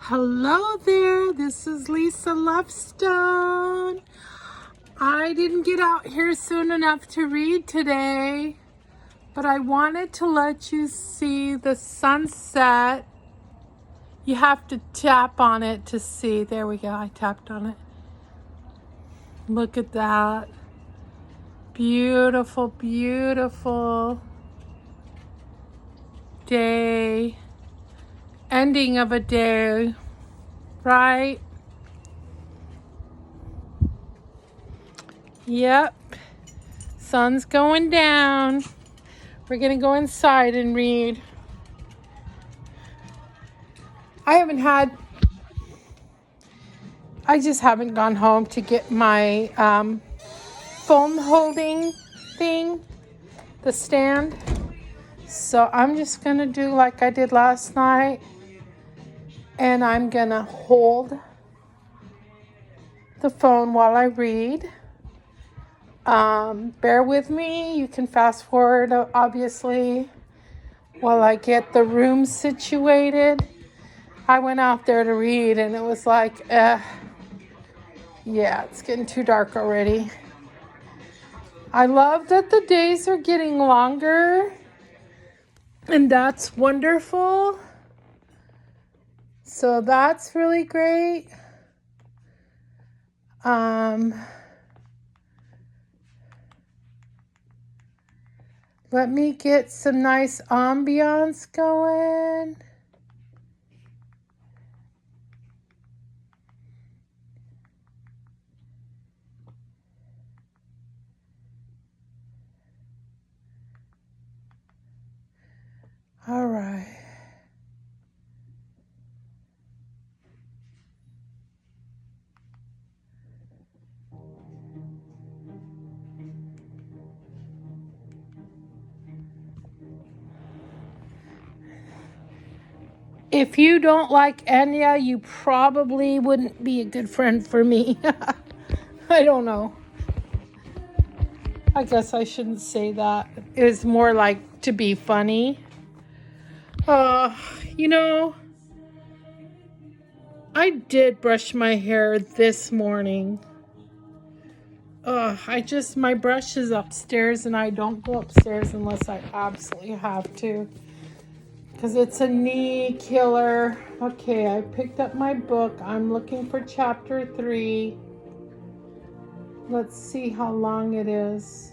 Hello there, this is Lisa Lovestone. I didn't get out here soon enough to read today, but I wanted to let you see the sunset. You have to tap on it to see. There we go, I tapped on it. Look at that. Beautiful, beautiful day. Ending of a day, right? Yep. Sun's going down. We're gonna go inside and read. I just haven't gone home to get my phone holding thing, the stand. So I'm just gonna do like I did last night. And I'm gonna hold the phone while I read. Bear with me. You can fast forward, obviously, while I get the room situated. I went out there to read and it was like, yeah, it's getting too dark already. I love that the days are getting longer, and that's wonderful. So that's really great. Let me get some nice ambiance going. All right. If you don't like Enya, you probably wouldn't be a good friend for me. I don't know. I guess I shouldn't say that. It was more like to be funny. You know, I did brush my hair this morning. My brush is upstairs and I don't go upstairs unless I absolutely have to. Because it's a knee killer. Okay, I picked up my book. I'm looking for chapter 3. Let's see how long it is.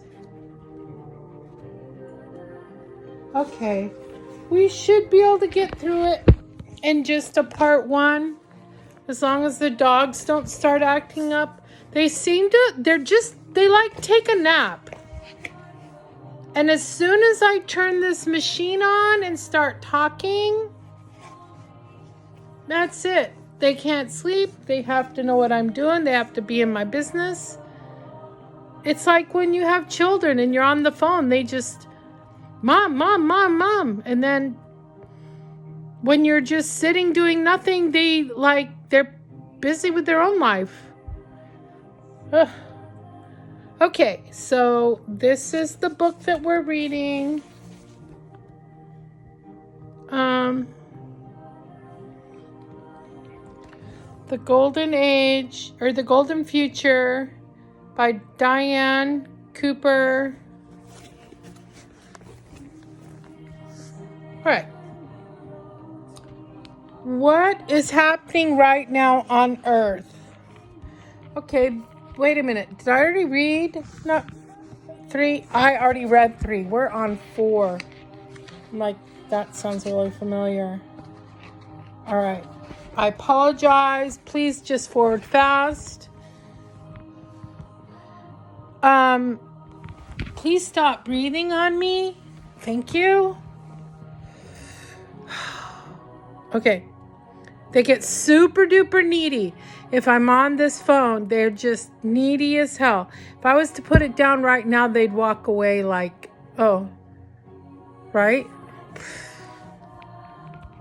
Okay, we should be able to get through it in just a part 1. As long as the dogs don't start acting up. They like take a nap. And as soon as I turn this machine on and start talking, that's it. They can't sleep. They have to know what I'm doing. They have to be in my business. It's like when you have children and you're on the phone, they just, Mom, Mom, Mom, Mom. And then when you're just sitting doing nothing, they're busy with their own life. Ugh. Okay, so this is the book that we're reading. The Golden Age, or The Golden Future by Diane Cooper. All right. What is happening right now on Earth? Okay, wait a minute. Did I already read? No, 3. I already read 3. We're on 4. I'm like, that sounds really familiar. All right. I apologize. Please just forward fast. Please stop breathing on me. Thank you. Okay. They get super duper needy. If I'm on this phone, they're just needy as hell. If I was to put it down right now, they'd walk away like, oh, right?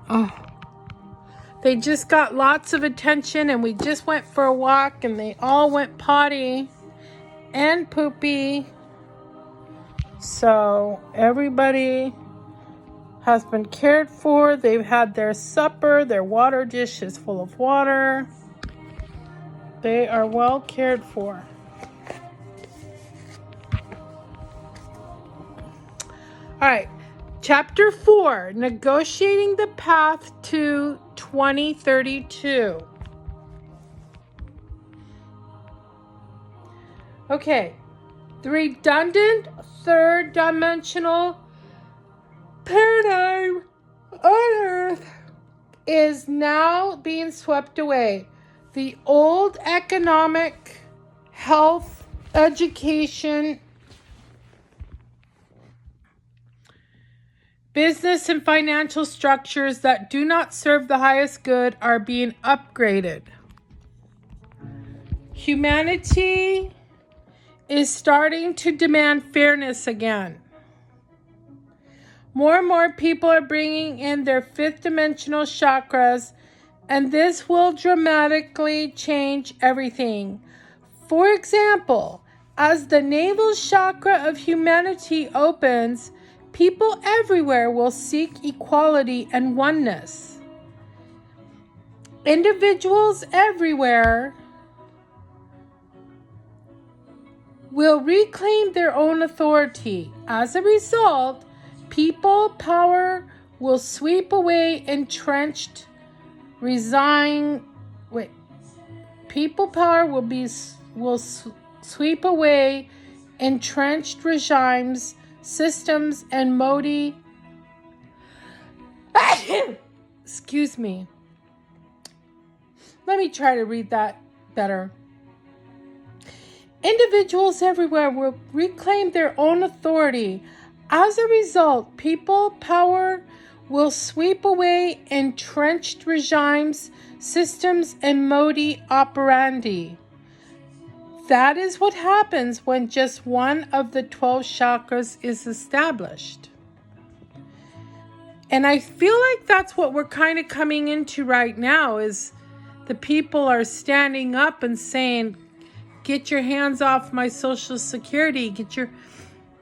Oh. They just got lots of attention, and we just went for a walk, and they all went potty and poopy. So everybody has been cared for. They've had their supper. Their water dish is full of water. They are well cared for. All right. Chapter 4, Negotiating the Path to 2032. Okay. The redundant third dimensional paradigm on Earth is now being swept away. The old economic, health, education, business and financial structures that do not serve the highest good are being upgraded. Humanity is starting to demand fairness again. More and more people are bringing in their fifth dimensional chakras, and this will dramatically change everything. For example, as the navel chakra of humanity opens, people everywhere will seek equality and oneness. Individuals everywhere will reclaim their own authority. As a result, people power will sweep away entrenched People power will sweep away entrenched regimes, systems, and modi. Excuse me. Let me try to read that better. Individuals everywhere will reclaim their own authority. As a result, people power will sweep away entrenched regimes, systems, and modi operandi. That is what happens when just one of the 12 chakras is established. And I feel like that's what we're kind of coming into right now, is the people are standing up and saying, get your hands off my Social Security, get your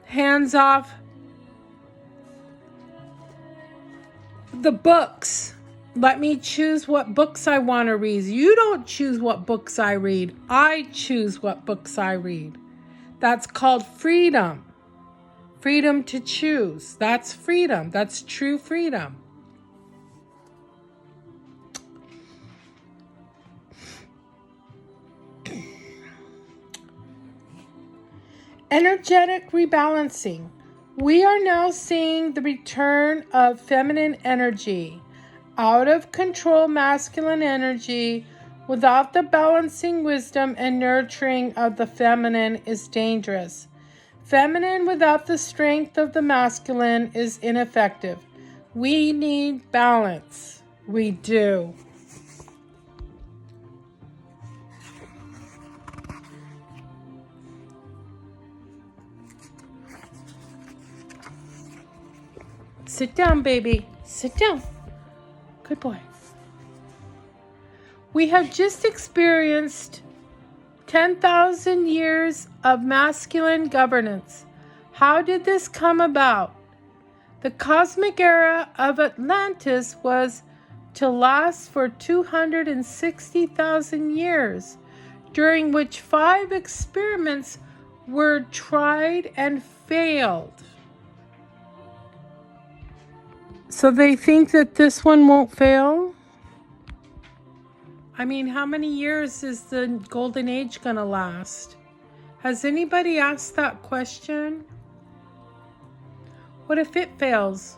hands off the books. Let me choose what books I want to read. You don't choose what books I read. I choose what books I read. That's called freedom. Freedom to choose. That's freedom. That's true freedom. Energetic rebalancing. We are now seeing the return of feminine energy. Out of control masculine energy without the balancing wisdom and nurturing of the feminine is dangerous. Feminine without the strength of the masculine is ineffective. We need balance. We do. Sit down, baby. Sit down. Good boy. We have just experienced 10,000 years of masculine governance. How did this come about? The cosmic era of Atlantis was to last for 260,000 years, during which 5 experiments were tried and failed. So they think that this one won't fail? I mean, how many years is the golden age going to last? Has anybody asked that question? What if it fails?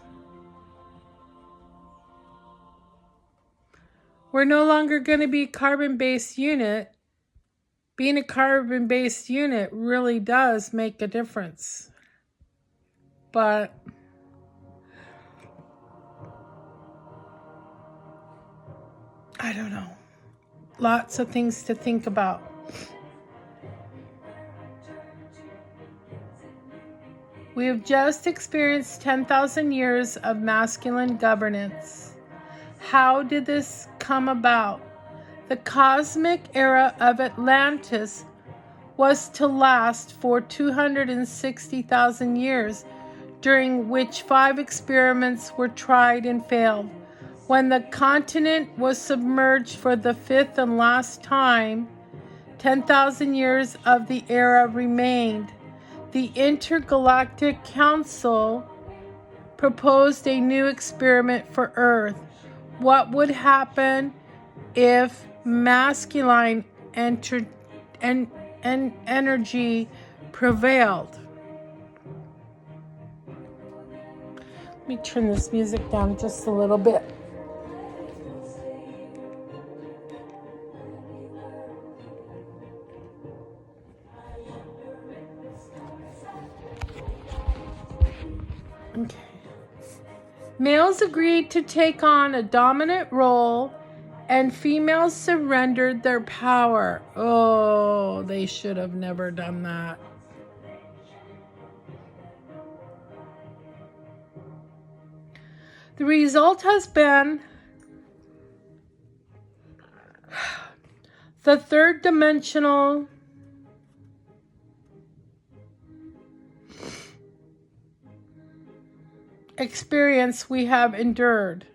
We're no longer going to be a carbon-based unit. Being a carbon-based unit really does make a difference. But I don't know. Lots of things to think about. We have just experienced 10,000 years of masculine governance. How did this come about? The cosmic era of Atlantis was to last for 260,000 years, during which 5 experiments were tried and failed. When the continent was submerged for the 5th and last time, 10,000 years of the era remained. The Intergalactic Council proposed a new experiment for Earth. What would happen if masculine energy prevailed? Let me turn this music down just a little bit. Okay. Males agreed to take on a dominant role, and females surrendered their power. Oh, they should have never done that. The result has been the third dimensional experience we have endured.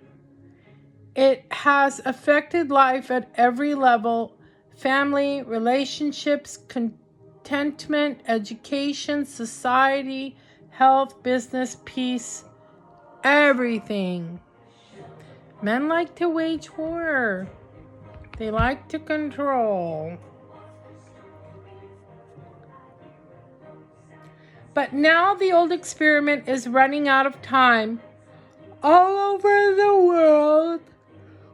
It has affected life at every level: family, relationships, contentment, education, society, health, business, peace, everything. Men like to wage war. They like to control. But now the old experiment is running out of time. All over the world,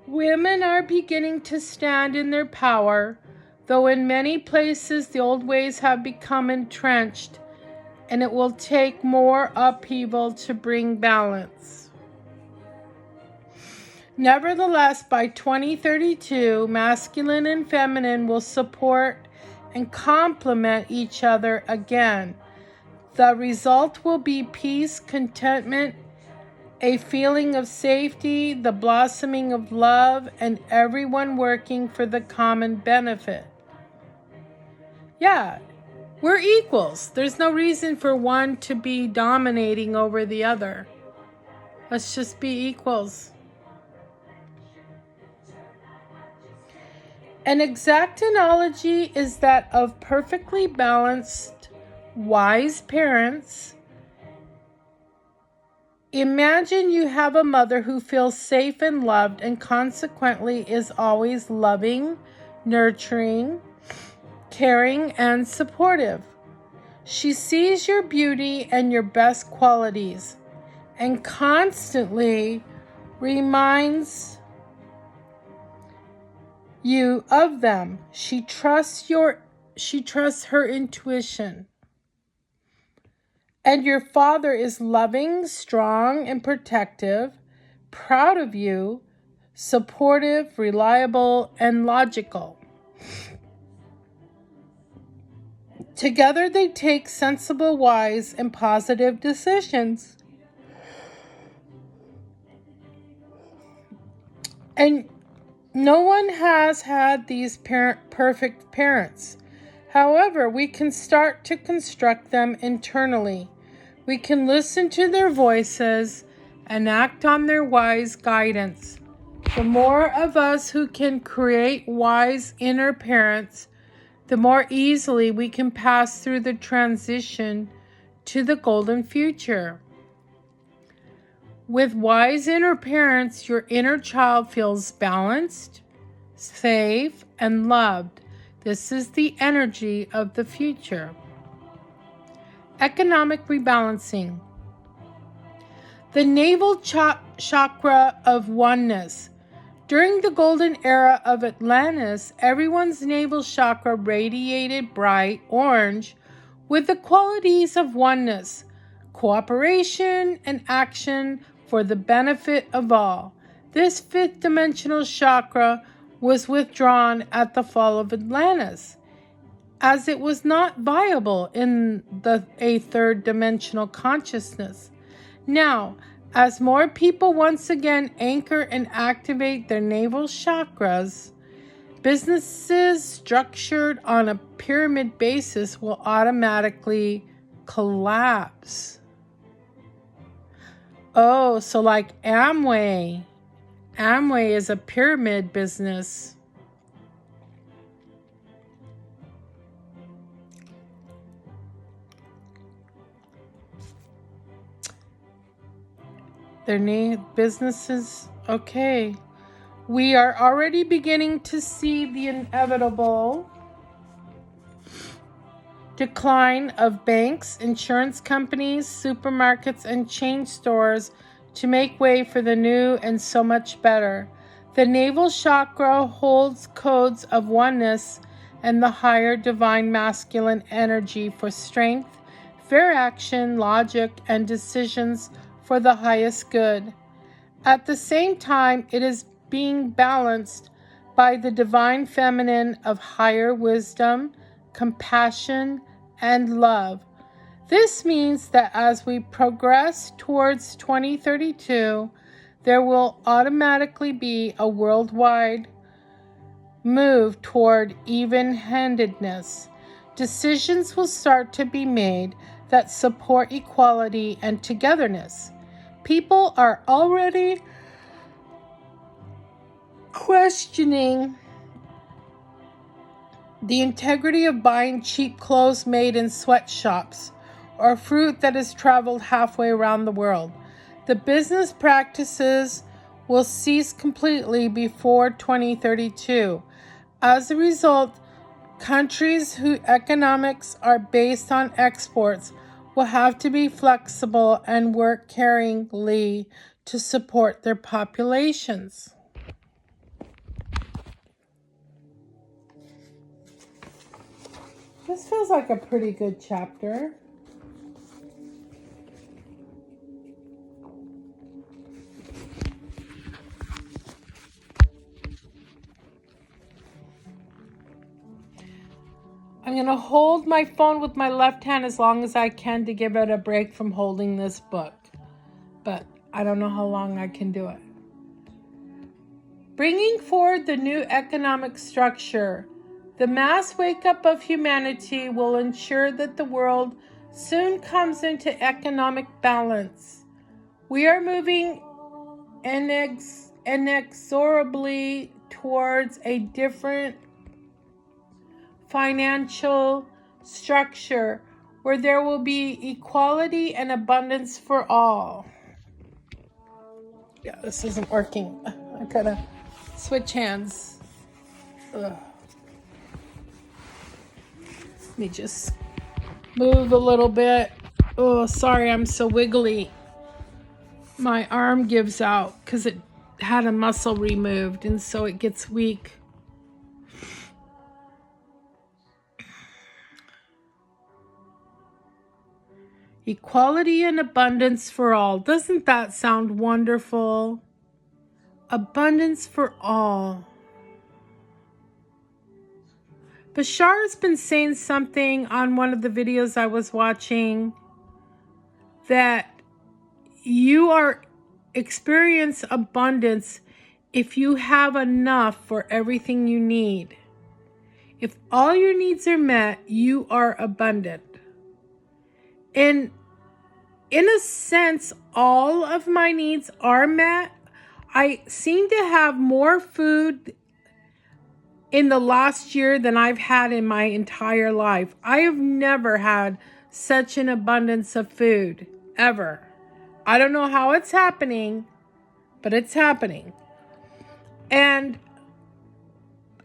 women are beginning to stand in their power, though in many places the old ways have become entrenched, and it will take more upheaval to bring balance. Nevertheless, by 2032, masculine and feminine will support and complement each other again. The result will be peace, contentment, a feeling of safety, the blossoming of love, and everyone working for the common benefit. Yeah, we're equals. There's no reason for one to be dominating over the other. Let's just be equals. An exact analogy is that of perfectly balanced, wise parents. Imagine you have a mother who feels safe and loved and consequently is always loving, nurturing, caring, and supportive. She sees your beauty and your best qualities and constantly reminds you of them. She trusts her intuition. And your father is loving, strong, and protective, proud of you, supportive, reliable, and logical. Together they take sensible, wise, and positive decisions. And no one has had these perfect parents. However, we can start to construct them internally. We can listen to their voices and act on their wise guidance. The more of us who can create wise inner parents, the more easily we can pass through the transition to the golden future. With wise inner parents, your inner child feels balanced, safe, and loved. This is the energy of the future. Economic rebalancing. The navel chakra of oneness. During the golden era of Atlantis, everyone's navel chakra radiated bright orange with the qualities of oneness, cooperation, and action for the benefit of all. This 5th dimensional chakra was withdrawn at the fall of Atlantis, as it was not viable in a 3rd dimensional consciousness. Now, as more people once again anchor and activate their navel chakras, businesses structured on a pyramid basis will automatically collapse. Oh, so like Amway. Amway is a pyramid business. Their name, businesses, okay. We are already beginning to see the inevitable decline of banks, insurance companies, supermarkets, and chain stores to make way for the new and so much better. The navel chakra holds codes of oneness and the higher divine masculine energy for strength, fair action, logic, and decisions for the highest good. At the same time, it is being balanced by the divine feminine of higher wisdom, compassion, and love. This means that as we progress towards 2032, there will automatically be a worldwide move toward even-handedness. Decisions will start to be made that support equality and togetherness. People are already questioning the integrity of buying cheap clothes made in sweatshops or fruit that has traveled halfway around the world. The business practices will cease completely before 2032. As a result, countries whose economics are based on exports will have to be flexible and work caringly to support their populations. This feels like a pretty good chapter. I'm going to hold my phone with my left hand as long as I can to give it a break from holding this book. But I don't know how long I can do it. Bringing forward the new economic structure. The mass wake-up of humanity will ensure that the world soon comes into economic balance. We are moving inexorably towards a different financial structure where there will be equality and abundance for all. Yeah, this isn't working. I gotta switch hands. Ugh. Let me just move a little bit. Oh, sorry, I'm so wiggly. My arm gives out because it had a muscle removed, and so it gets weak. Equality and abundance for all. Doesn't that sound wonderful? Abundance for all. Bashar's been saying something on one of the videos I was watching that you are experience abundance if you have enough for everything you need. If all your needs are met, you are abundant. And in a sense, all of my needs are met. I seem to have more food in the last year than I've had in my entire life. I have never had such an abundance of food, ever. I don't know how it's happening, but it's happening. And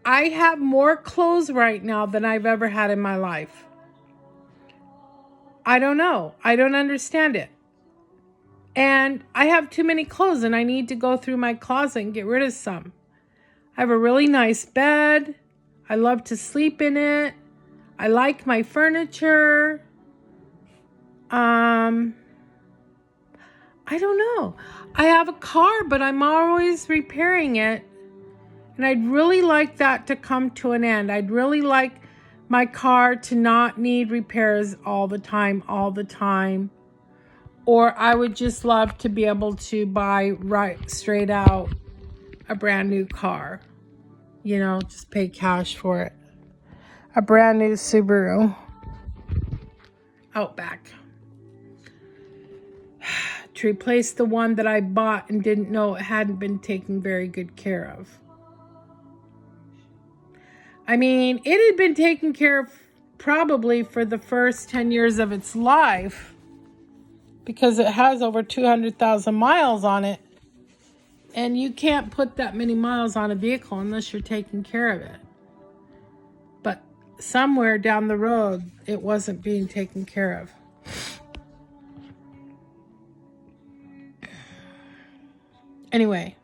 I have more clothes right now than I've ever had in my life. I don't know. I don't understand it. And I have too many clothes and I need to go through my closet and get rid of some. I have a really nice bed. I love to sleep in it. I like my furniture. I don't know. I have a car, but I'm always repairing it. And I'd really like that to come to an end. I'd really like my car to not need repairs all the time. Or I would just love to be able to buy right straight out a brand new car. You know, just pay cash for it. A brand new Subaru Outback. to replace the one that I bought and didn't know it hadn't been taken very good care of. I mean, it had been taken care of probably for the first 10 years of its life because it has over 200,000 miles on it. And you can't put that many miles on a vehicle unless you're taking care of it. But somewhere down the road, it wasn't being taken care of. Anyway,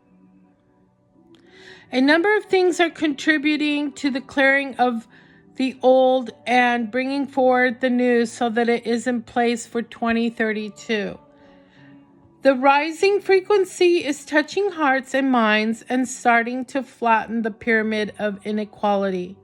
a number of things are contributing to the clearing of the old and bringing forward the new so that it is in place for 2032. The rising frequency is touching hearts and minds and starting to flatten the pyramid of inequality.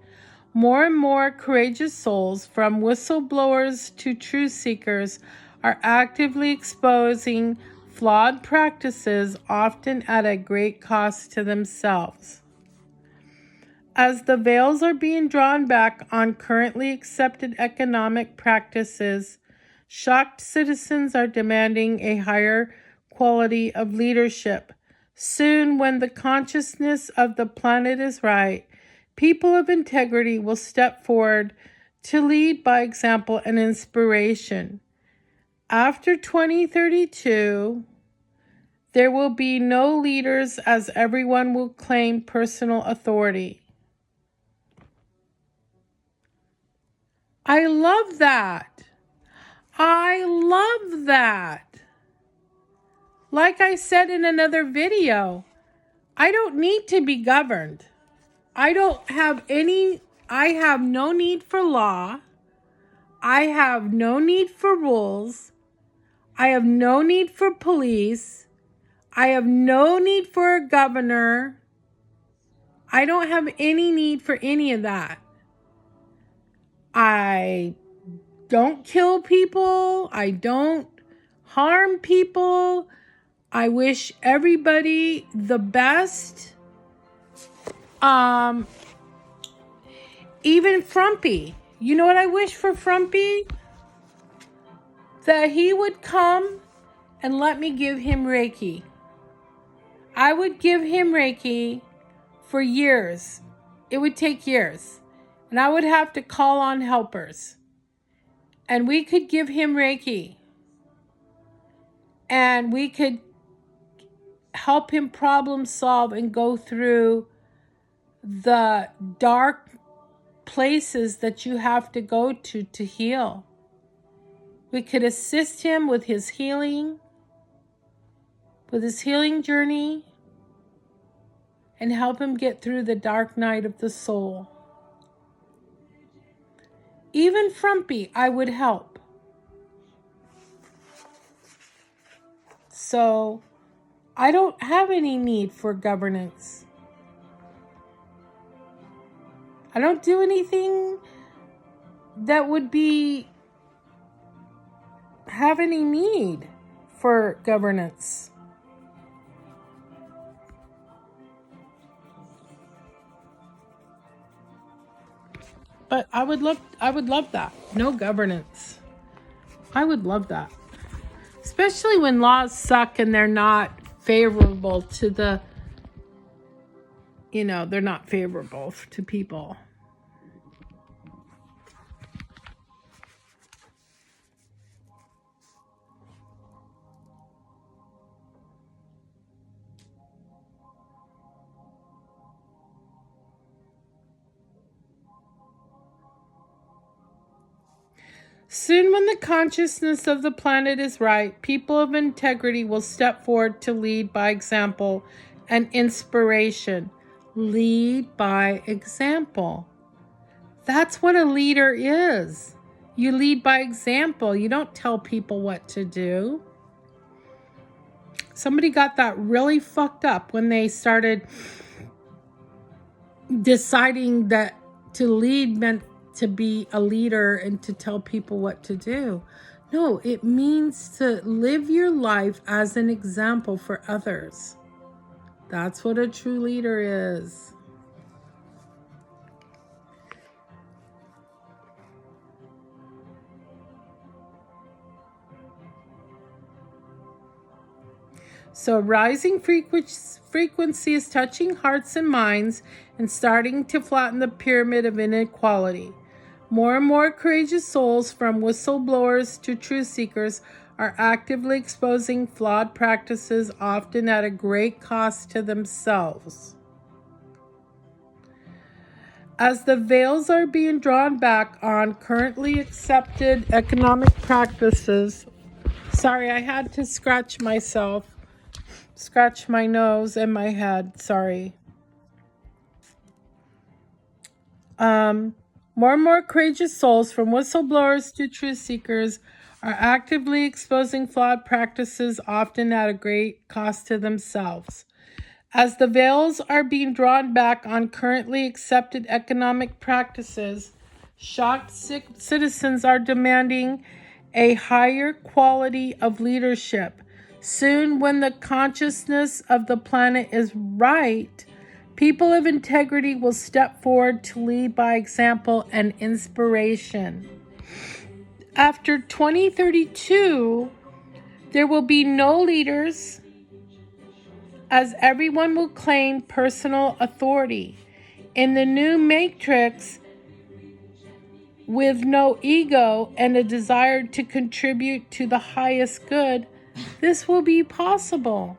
More and more courageous souls, from whistleblowers to truth seekers, are actively exposing flawed practices, often at a great cost to themselves. As the veils are being drawn back on currently accepted economic practices, shocked citizens are demanding a higher quality of leadership. Soon, when the consciousness of the planet is right, people of integrity will step forward to lead by example and inspiration. After 2032, there will be no leaders as everyone will claim personal authority. I love that. I love that. Like I said in another video, I don't need to be governed. I have no need for law. I have no need for rules. I have no need for police. I have no need for a governor. I don't have any need for any of that. I don't kill people. I don't harm people. I wish everybody the best. Even Frumpy. You know what I wish for Frumpy? That he would come and let me give him Reiki. I would give him Reiki for years. It would take years. And I would have to call on helpers. And we could give him Reiki. And we could help him problem solve and go through the dark places that you have to go to heal. We could assist him with his healing journey, and help him get through the dark night of the soul. Even Frumpy, I would help. So, I don't have any need for governance. I don't do anything that would have any need for governance. But I would love that. No governance. I would love that. Especially when laws suck and they're not favorable to they're not favorable to people. Soon, when the consciousness of the planet is right, people of integrity will step forward to lead by example and inspiration. Lead by example. That's what a leader is. You lead by example. You don't tell people what to do. Somebody got that really fucked up when they started deciding that to lead meant to be a leader and to tell people what to do. No, it means to live your life as an example for others. That's what a true leader is. So rising frequency is touching hearts and minds and starting to flatten the pyramid of inequality. More and more courageous souls, from whistleblowers to truth seekers, are actively exposing flawed practices, often at a great cost to themselves. As the veils are being drawn back on currently accepted economic practices, sorry, I had to scratch myself, scratch my nose and my head, sorry. More and more courageous souls, from whistleblowers to truth seekers, are actively exposing flawed practices, often at a great cost to themselves. As the veils are being drawn back on currently accepted economic practices, shocked citizens are demanding a higher quality of leadership. Soon, when the consciousness of the planet is right, people of integrity will step forward to lead by example and inspiration. After 2032, there will be no leaders, as everyone will claim personal authority. In the new matrix, with no ego and a desire to contribute to the highest good, this will be possible.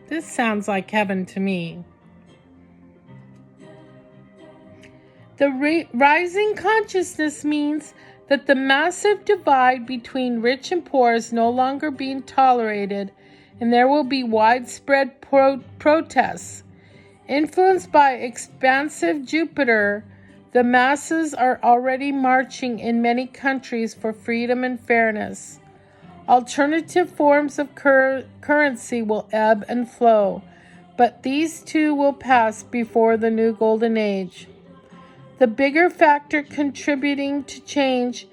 This sounds like heaven to me. The rising consciousness means that the massive divide between rich and poor is no longer being tolerated, and there will be widespread protests. Influenced by expansive Jupiter, the masses are already marching in many countries for freedom and fairness. Alternative forms of currency will ebb and flow, but these too will pass before the new golden age. The bigger factor contributing to change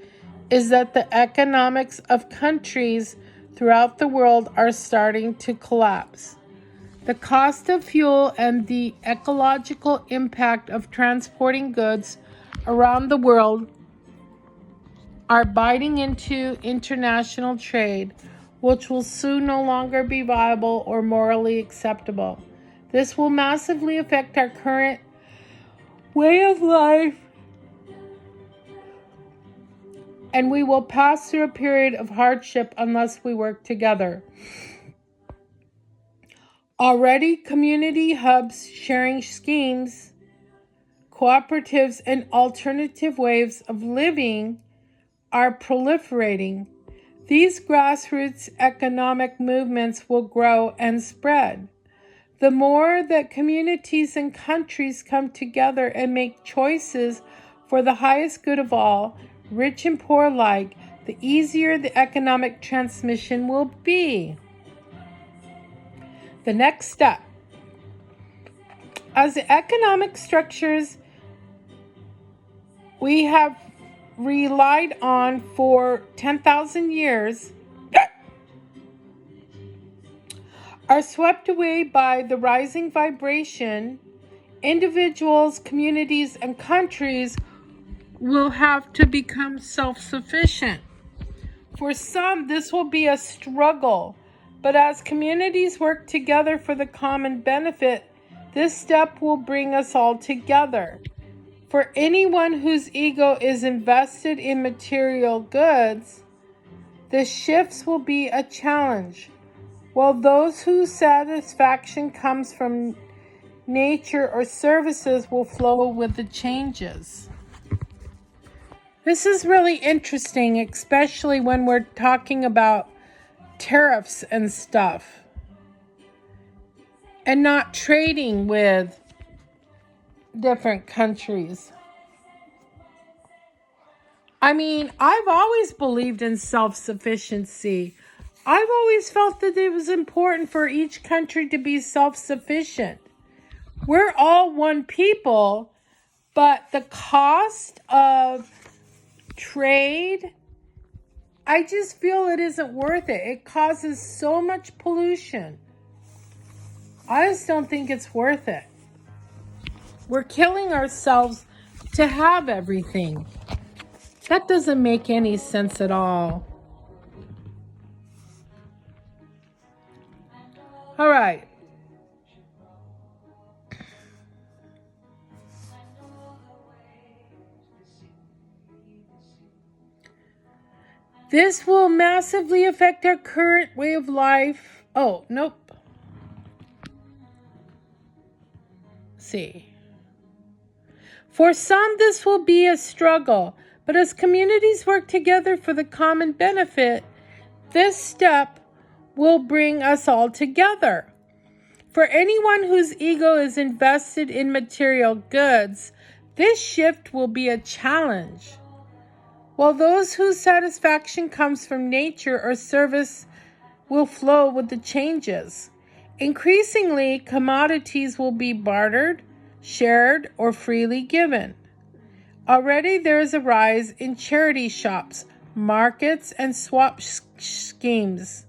is that the economics of countries throughout the world are starting to collapse. The cost of fuel and the ecological impact of transporting goods around the world are biting into international trade, which will soon no longer be viable or morally acceptable. This will massively affect our current way of life, and we will pass through a period of hardship unless we work together. Already, community hubs, sharing schemes, cooperatives, and alternative ways of living are proliferating. These grassroots economic movements will grow and spread. The more that communities and countries come together and make choices for the highest good of all, rich and poor alike, the easier the economic transmission will be. The next step. As the economic structures we have relied on for 10,000 years are swept away by the rising vibration, individuals, communities, and countries will have to become self-sufficient. For some, this will be a struggle, but as communities work together for the common benefit, this step will bring us all together. For anyone whose ego is invested in material goods, the shifts will be a challenge, while those whose satisfaction comes from nature or services will flow with the changes. This is really interesting, especially when we're talking about tariffs and stuff, and not trading with different countries. I mean, I've always believed in self-sufficiency. I've always felt that it was important for each country to be self-sufficient. We're all one people, but the cost of trade, I just feel it isn't worth it. It causes so much pollution. I just don't think it's worth it. We're killing ourselves to have everything. That doesn't make any sense at all. All right. This will massively affect our current way of life. Oh, nope. See. For some, this will be a struggle, but as communities work together for the common benefit, this step will bring us all together. For anyone whose ego is invested in material goods, this shift will be a challenge. While those whose satisfaction comes from nature or service will flow with the changes. Increasingly, commodities will be bartered, shared, or freely given. Already there is a rise in charity shops, markets, and swap schemes.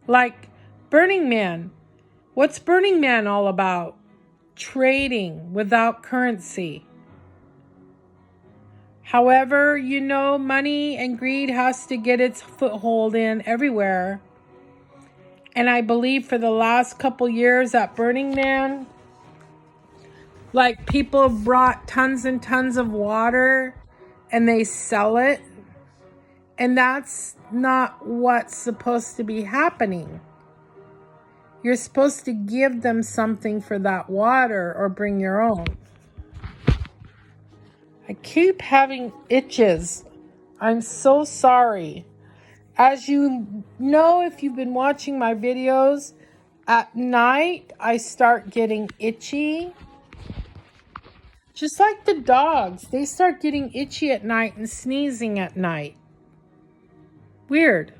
Like Burning Man. What's Burning Man all about? Trading without currency. However, money and greed has to get its foothold in everywhere. And I believe for the last couple years at Burning Man, like people have brought tons and tons of water and they sell it. And that's not what's supposed to be happening. You're supposed to give them something for that water or bring your own. I keep having itches. I'm so sorry. As you know, if you've been watching my videos, at night I start getting itchy. Just like the dogs, they start getting itchy at night and sneezing at night. Weird.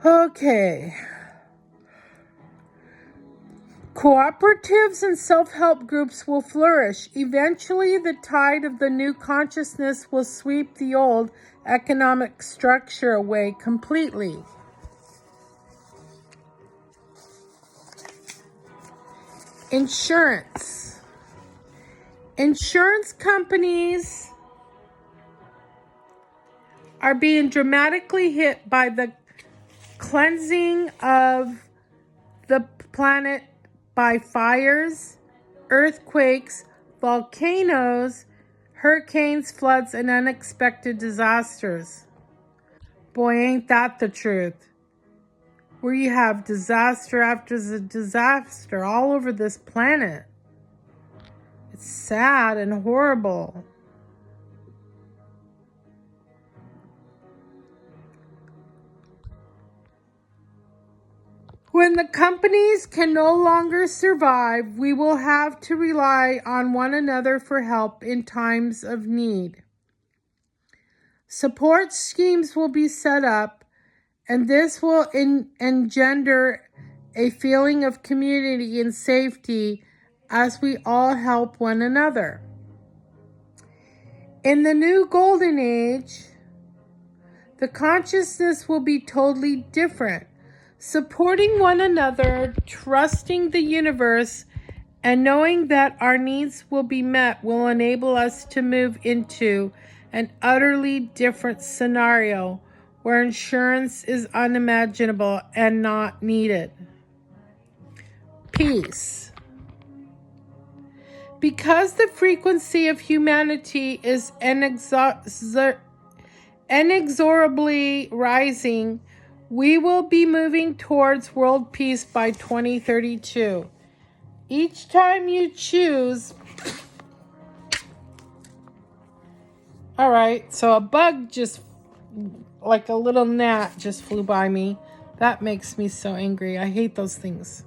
Okay. Cooperatives and self-help groups will flourish. Eventually, the tide of the new consciousness will sweep the old economic structure away completely. Insurance. Insurance companies are being dramatically hit by the cleansing of the planet by fires, earthquakes, volcanoes, hurricanes, floods, and unexpected disasters. Boy, ain't that the truth. Where you have disaster after disaster all over this planet. It's sad and horrible. When the companies can no longer survive, we will have to rely on one another for help in times of need. Support schemes will be set up, and this will engender a feeling of community and safety as we all help one another. In the new golden age, the consciousness will be totally different. Supporting one another, trusting the universe, and knowing that our needs will be met will enable us to move into an utterly different scenario where insurance is unimaginable and not needed. Peace. Because the frequency of humanity is inexorably rising, we will be moving towards world peace by 2032. Each time you choose... All right, so a bug just, like a little gnat, just flew by me. That makes me so angry. I hate those things.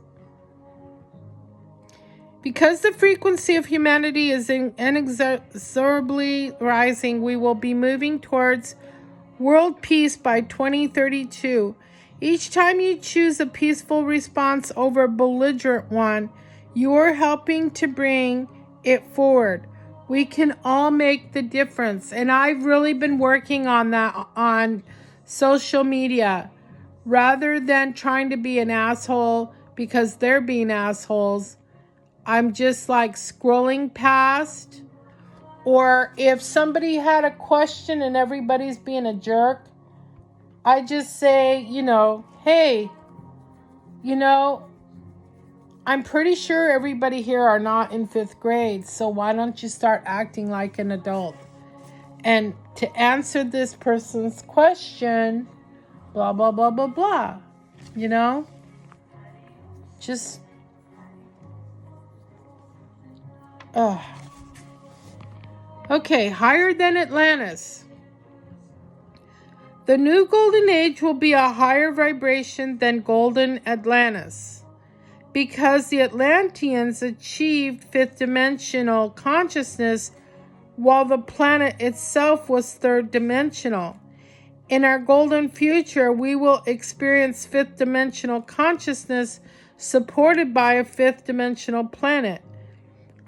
Because the frequency of humanity is inexorably rising, we will be moving towards world peace by 2032. Each time you choose a peaceful response over a belligerent one, you are helping to bring it forward. We can all make the difference. And I've really been working on that on social media. Rather than trying to be an asshole because they're being assholes, I'm just like scrolling past Or if somebody had a question and everybody's being a jerk, I just say, hey, I'm pretty sure everybody here are not in 5th grade, so why don't you start acting like an adult? And to answer this person's question, blah, blah, blah, blah, blah. Just, Okay, higher than Atlantis. The new golden age will be a higher vibration than golden Atlantis, because the Atlanteans achieved 5th dimensional consciousness while the planet itself was 3rd dimensional. In our golden future, we will experience 5th dimensional consciousness supported by a 5th dimensional planet.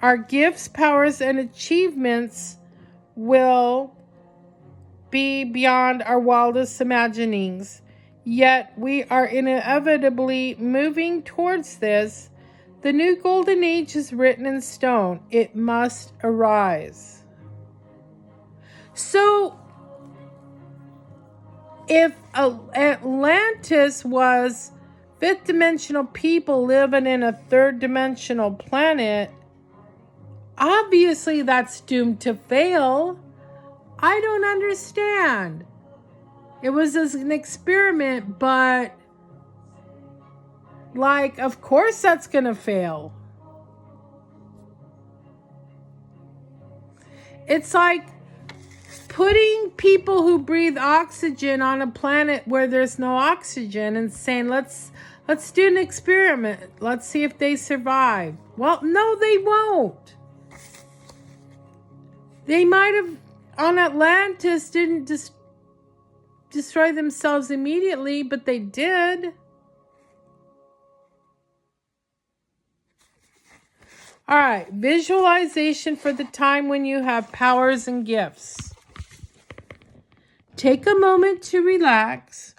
Our gifts, powers, and achievements will be beyond our wildest imaginings. Yet we are inevitably moving towards this. The new golden age is written in stone. It must arise. So, if Atlantis was 5th dimensional people living in a 3rd dimensional planet, obviously that's doomed to fail. I don't understand. It was as an experiment, but of course that's going to fail. It's like putting people who breathe oxygen on a planet where there's no oxygen and saying, let's do an experiment. Let's see if they survive. Well, no, they won't. They might have, on Atlantis, didn't destroy themselves immediately, but they did. All right, visualization for the time when you have powers and gifts. Take a moment to relax.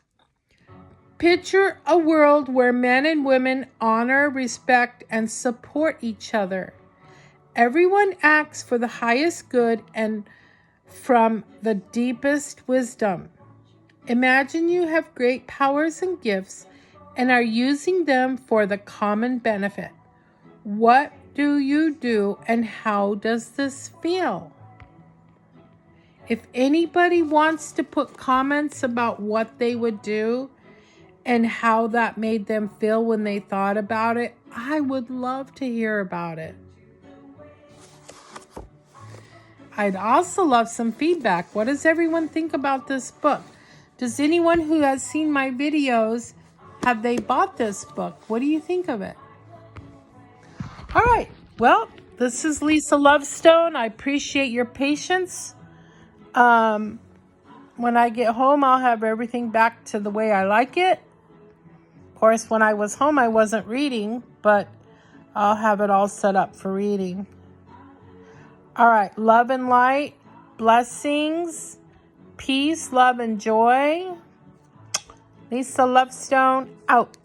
Picture a world where men and women honor, respect, and support each other. Everyone acts for the highest good and from the deepest wisdom. Imagine you have great powers and gifts and are using them for the common benefit. What do you do and how does this feel? If anybody wants to put comments about what they would do and how that made them feel when they thought about it, I would love to hear about it. I'd also love some feedback. What does everyone think about this book? Does anyone who has seen my videos, have they bought this book? What do you think of it? All right. Well, this is Lisa Lovestone. I appreciate your patience. When I get home, I'll have everything back to the way I like it. Of course, when I was home, I wasn't reading, but I'll have it all set up for reading. All right. Love and light, blessings, peace, love, and joy. Lisa Lovestone out.